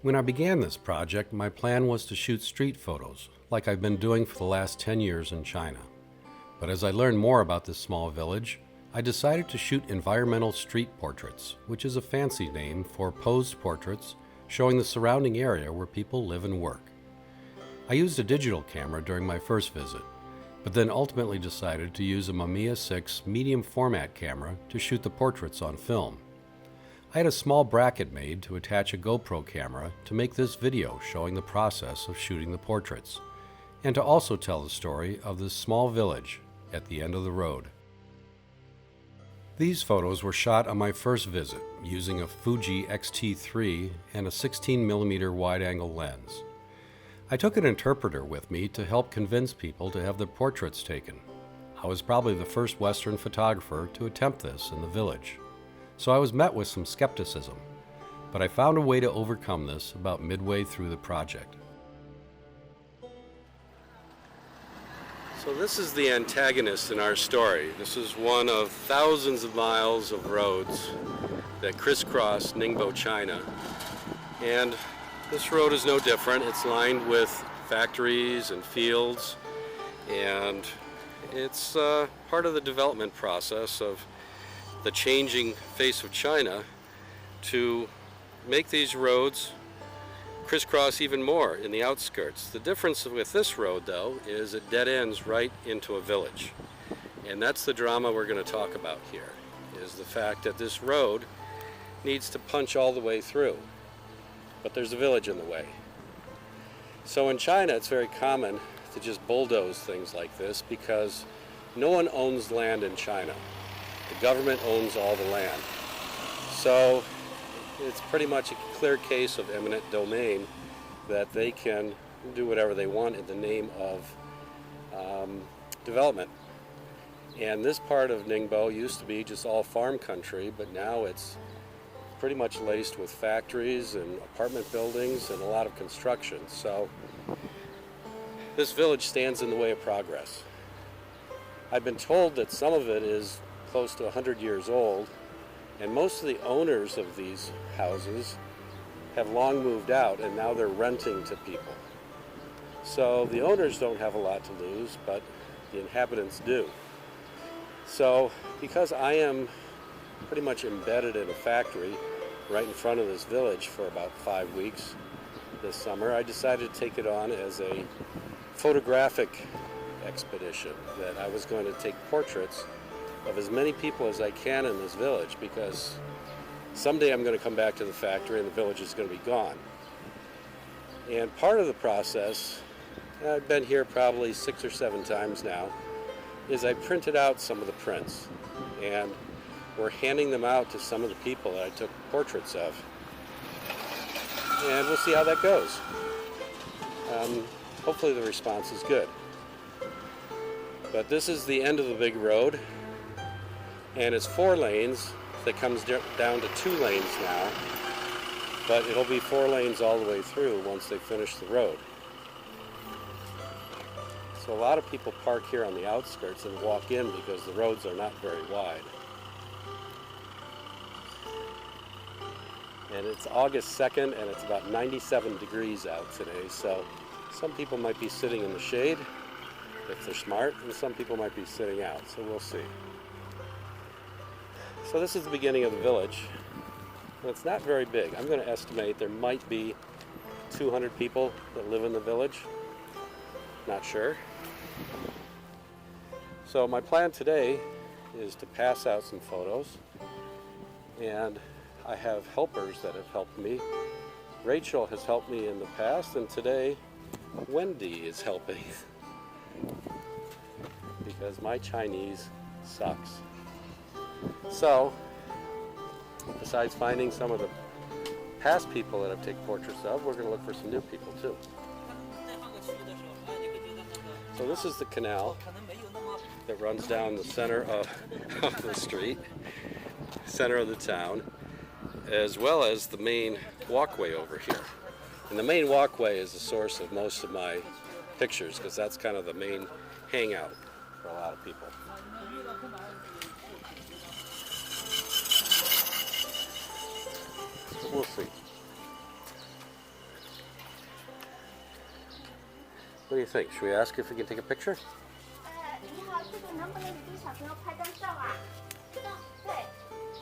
When I began this project, my plan was to shoot street photos, like I've been doing for the last 10 years in China. But as I learned more about this small village, I decided to shoot environmental street portraits, which is a fancy name for posed portraits showing the surrounding area where people live and work. I used a digital camera during my first visit, but then ultimately decided to use a Mamiya 6 medium format camera to shoot the portraits on film. I had a small bracket made to attach a GoPro camera to make this video showing the process of shooting the portraits, and to also tell the story of this small village at the end of the road. These photos were shot on my first visit using a Fuji XT-3 and a 16mm wide-angle lens. I took an interpreter with me to help convince people to have their portraits taken. I was probably the first Western photographer to attempt this in the village, so I was met with some skepticism, but I found a way to overcome this about midway through the project. So this is the antagonist in our story. This is one of thousands of miles of roads that crisscross Ningbo, China. And this road is no different. It's lined with factories and fields, and it's part of the development process of the changing face of China to make these roads crisscross even more in the outskirts. The difference with this road, though, is it dead ends right into a village. And that's the drama we're going to talk about here, is the fact that this road needs to punch all the way through. But there's a village in the way. So in China, it's very common to just bulldoze things like this because no one owns land in China. The government owns all the land. So it's pretty much a clear case of eminent domain that they can do whatever they want in the name of development. And this part of Ningbo used to be just all farm country, but now it's pretty much laced with factories and apartment buildings and a lot of construction. So this village stands in the way of progress. I've been told that some of it is close to 100 years old, and most of the owners of these houses have long moved out and now they're renting to people. So the owners don't have a lot to lose, but the inhabitants do. So because I am pretty much embedded in a factory right in front of this village for about 5 weeks this summer, I decided to take it on as a photographic expedition, that I was going to take portraits of as many people as I can in this village, because someday I'm going to come back to the factory and the village is going to be gone. And part of the process, I've been here probably 6 or 7 times now, is I printed out some of the prints, and we're handing them out to some of the people that I took portraits of. And we'll see how that goes. Hopefully the response is good. But this is the end of the big road, and it's 4 lanes that comes down to 2 lanes now, but it'll be 4 lanes all the way through once they finish the road. So a lot of people park here on the outskirts and walk in because the roads are not very wide. And it's August 2nd and it's about 97 degrees out today, so some people might be sitting in the shade if they're smart, and some people might be sitting out, so we'll see. So this is the beginning of the village. And it's not very big. I'm going to estimate there might be 200 people that live in the village. Not sure. So my plan today is to pass out some photos, and I have helpers that have helped me. Rachel has helped me in the past, and today Wendy is helping because my Chinese sucks. So, besides finding some of the past people that I've taken portraits of, we're going to look for some new people too. So this is the canal that runs down the center of the street, center of the town, as well as the main walkway over here. And the main walkway is the source of most of my pictures, because that's kind of the main hangout for a lot of people. We'll see. What do you think? Should we ask if we can take a picture? 你好，这个能不能给小朋友拍张照啊？对，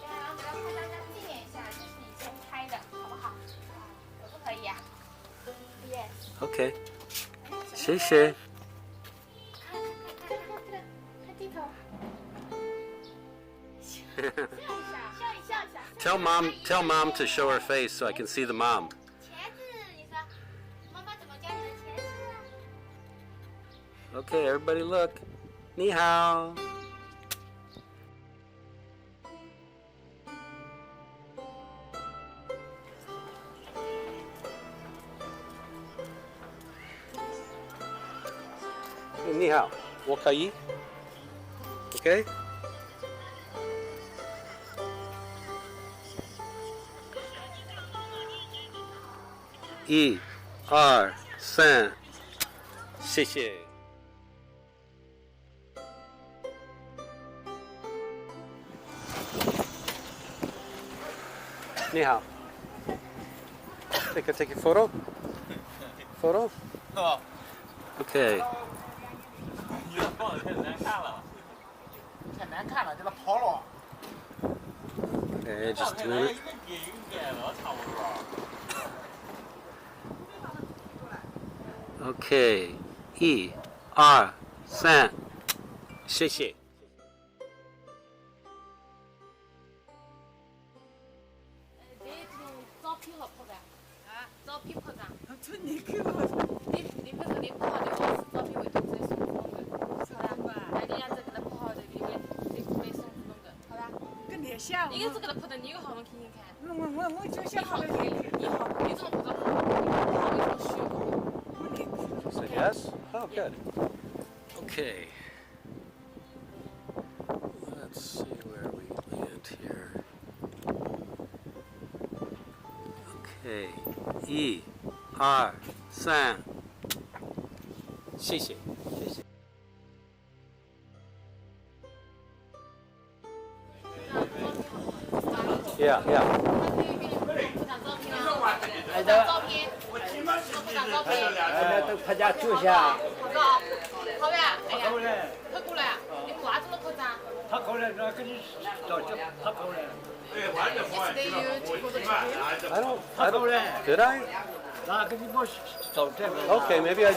然后给他拍张照纪念一下，这是以前拍的，好不好？可不可以呀？Yes。Okay. 谢谢。看镜头。笑一下。Tell mom to show her face so I can see the mom. 茄子，你说，妈妈怎么教你的茄子啊？ Okay, everybody look. 你好。你好，我可以。Okay. 1、2、3，谢谢。你好。Take a photo. Photo. Okay. 你这放的太难看了，太难看了，给它跑了。Okay, 放 just 太 do 难， it. 一个改了，差不多。Okay. 1、2、3，谢谢。照片好拍的啊？照片拍张。就你给我你不是你拍好的，我照片会通知送弄的，好吧？那你样子给他拍好的，你会送弄的，好吧？跟你像。你是给他拍的，你有好吗？看看看。我就想好好看，你好，你怎么拍照？你好，你怎么学？ Say yes? Oh, good. Okay. Let's see where we land here. Okay. 1、2、3，谢谢，谢谢。Yeah, yeah. 照片，都拍家住下。好呗，哎呀，快过来，你挂这么夸张？他过来，那给你找这，他过来。 Yesterday you took photo to him. I don't. Did I? 那给你我找这个。 Okay, maybe I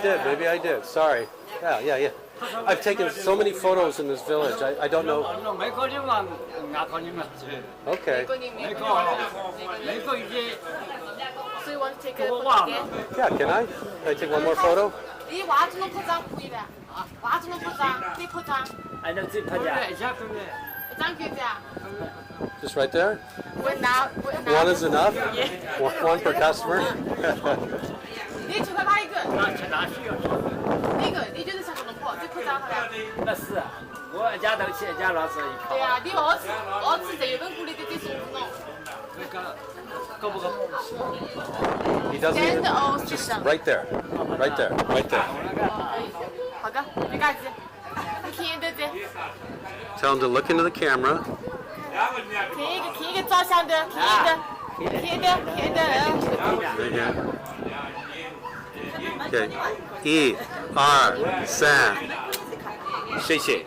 did. Sorry. Yeah. I've taken so many photos in this village. I don't know. 美国的嘛，俺考你们去。 Okay. 美国已经 So you want to take a 我 photo 忘 again? 了。 Yeah, can I take one more photo? 你娃子能拍张可以的，娃子能拍张，可以拍张，俺那这拍家。一下分的。一张可以的。 Just right there? When now? One is enough? One per customer? 你就他一个，哪需要？那个你就是想怎么拍，就拍张好了。那是，我一家头去，一家老师一考。对呀，你二次这一本鼓励得送弄。够不够？ He doesn't even. Stand or sit Just down? right there. Right there. Right there. 好的，没干子，你看得着， Tell him to look into the camera. 看一个照相的，看的。 Right here. Okay. 1、2、3，谢谢。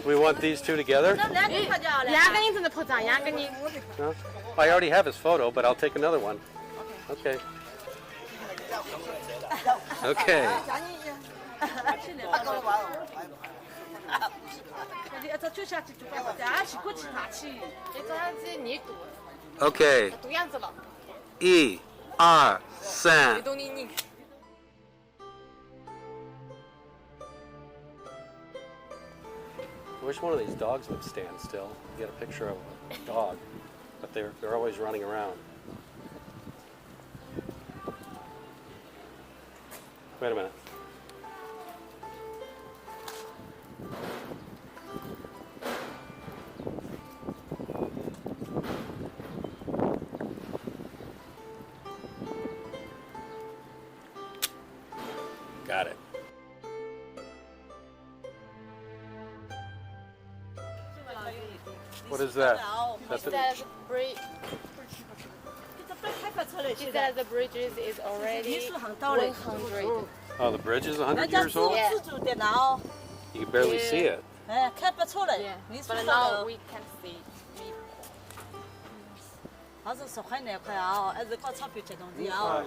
We want these two together? 两个人正在拍照，两个人。 No? I already have his photo, but I'll take another one. Okay. Okay. 这个样子你读， Okay. 读样子了， 1、2、3。你读你。 I wish one of these dogs would stand still. Get a picture of a dog, but they're always running around. Wait a minute. Got it. What is that? He said the bridge. He said the bridge is already 100. Oh, the bridge is 100 years old? Yeah. You can barely see it. Yeah. But now we can see people. 好像10块2块啊，还是搞钞票吃东西啊。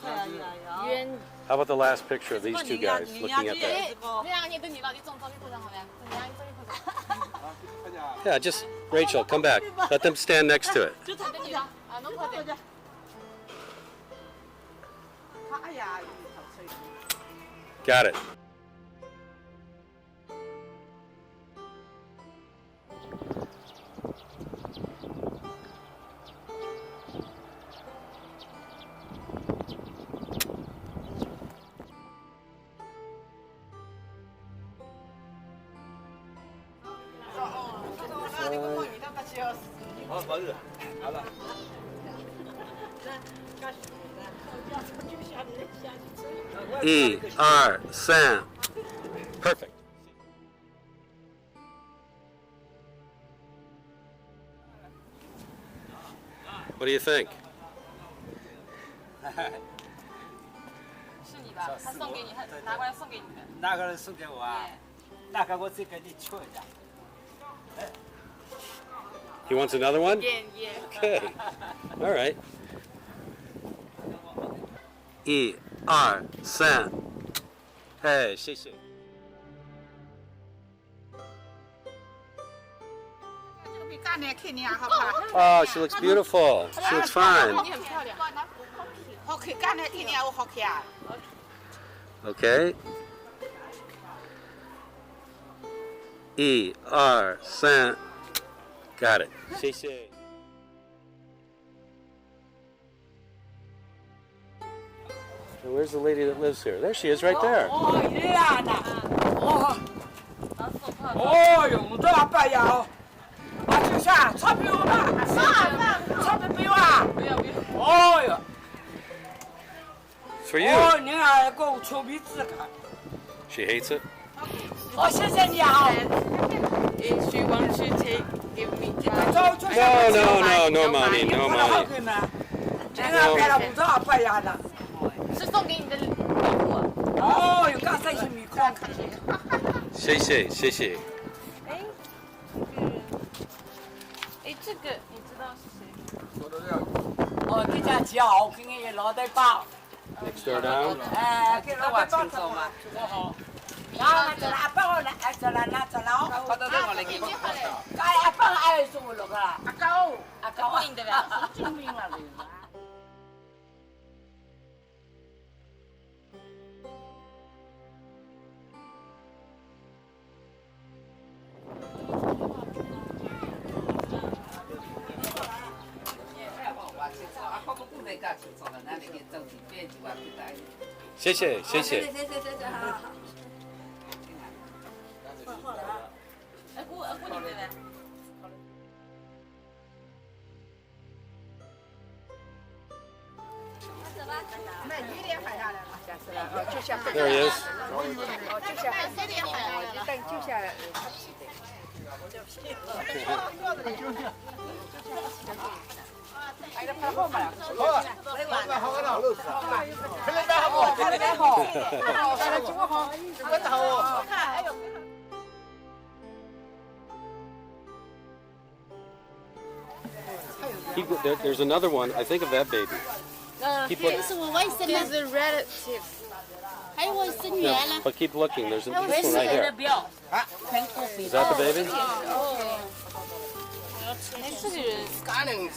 快呀呀！ How about the last picture of these two guys looking at that? Yeah, just Rachel, come back. Let them stand next to it. Got it. Perfect. What do you think? 是你吧？他送给你，他拿过来送给你的。哪个人送给我啊？那个我再给你取一下。 He wants another one? Yeah. Okay. All right. 1、2、3。Hey, 谢谢。Oh, she looks beautiful. She looks fine. Okay. 1、2、3。Got it. 谢谢。And where's the lady that lives here? There she is, right there. 哦，一样的。哦哟，这老板呀，啊，就像钞票嘛，钞票不要啊？不要。哦哟。 It's for you. 哦，你还给我臭鼻子看。 She hates it. 哦，谢谢你啊。 If she wants to give me No money, no money. 这个拍了不少白牙的。是送给你的礼物。哦，有刚才是米糠。谢谢，谢谢。这个你知道是谁？哦，这家叫给你老带包。 Next door down. 哎，给老带包走嘛，做好。 啊，这拉帮我来，这拉拿这拉，我到这我来给你。哎，帮俺送我那个。阿高，阿高，你的呗。是精明了的。谢谢，谢谢。 There he is. There's another one. I think of that baby. 这是我外甥的。This is relative. 还有我生女儿呢。 But keep looking. There's this one right here. Is that the baby? 这个人。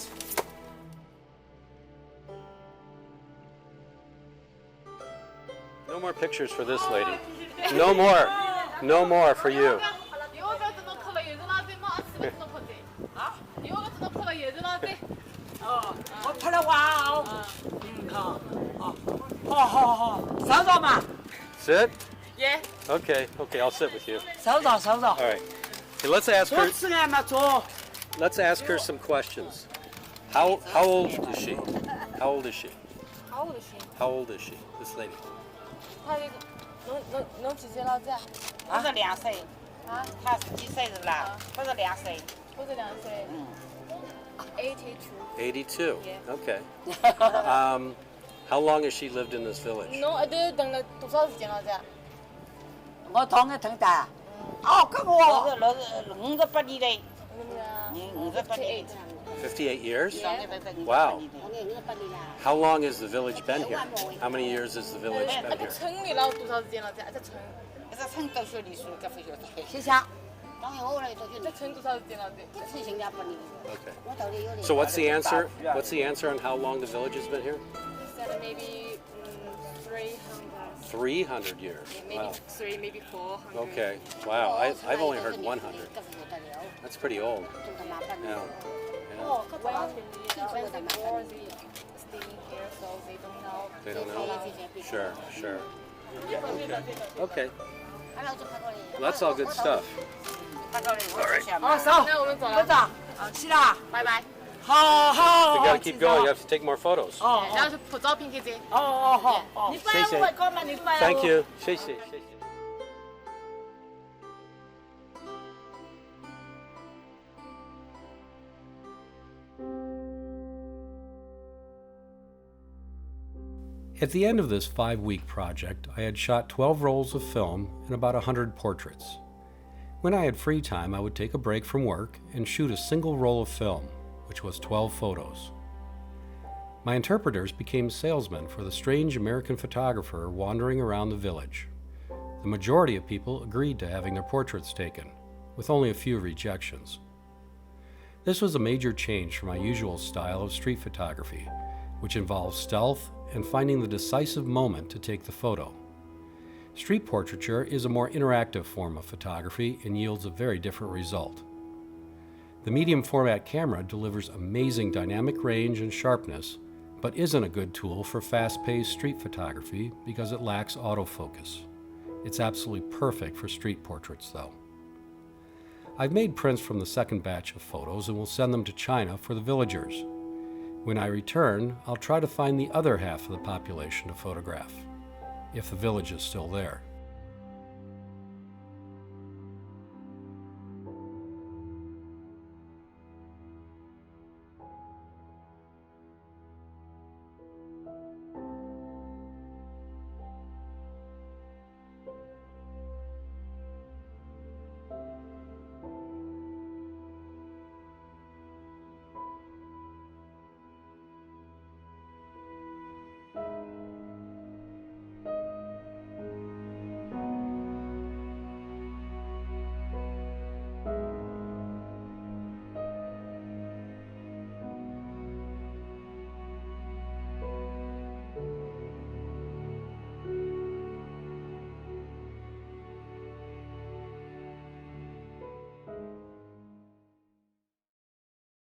No more pictures for this lady. No more. No more for you. Sit? Yeah. Okay, I'll sit with you. 收到，收到。 All right. Okay, let's ask her. 吃饭嘛，做。 Let's ask her some questions. How old is she? How old is she? How old is she? How old is she? This lady. 她能几岁了这？不是2岁，他是几岁的啦？不是2岁。我这2岁。82. 82. Yeah. Okay. How long has she lived in this village? No, 等了多少时间了？这？我堂嘅堂大。哦，咁我58年嚟。58年。 58 years? Yeah. Wow. How long has the village been here? How many years has the village been 这 here? 城里了多少时间了？这城。这城到学历史嘅非常大。谢谢。当然我嚟到这城多少时间了？这。这城成8年。 Okay. So what's the answer? What's the answer on how long the village has been here? He said maybe 300. 300 years. Maybe Wow. 3, maybe 400. Okay. Wow. I've only heard 100. That's pretty old. Yeah. Oh, when the war is staying here, so they don't know. They don't know? Sure, sure. Okay. Well, that's all good stuff. 哦，走，那我们走了。不走，去啦，拜拜。好好。 We gotta keep going. You have to take more photos. 哦然后是拍照片给这。哦好哦。你谢谢。我哥们，你快 Thank you. 谢谢，谢谢。At the end of this 5-week project, I had shot 12 rolls of film and about 100 portraits. When I had free time, I would take a break from work and shoot a single roll of film, which was 12 photos. My interpreters became salesmen for the strange American photographer wandering around the village. The majority of people agreed to having their portraits taken, with only a few rejections. This was a major change from my usual style of street photography, which involves stealth and finding the decisive moment to take the photo. Street portraiture is a more interactive form of photography and yields a very different result. The medium format camera delivers amazing dynamic range and sharpness, but isn't a good tool for fast-paced street photography because it lacks autofocus. It's absolutely perfect for street portraits though. I've made prints from the second batch of photos and will send them to China for the villagers. When I return, I'll try to find the other half of the population to photograph, if the village is still there.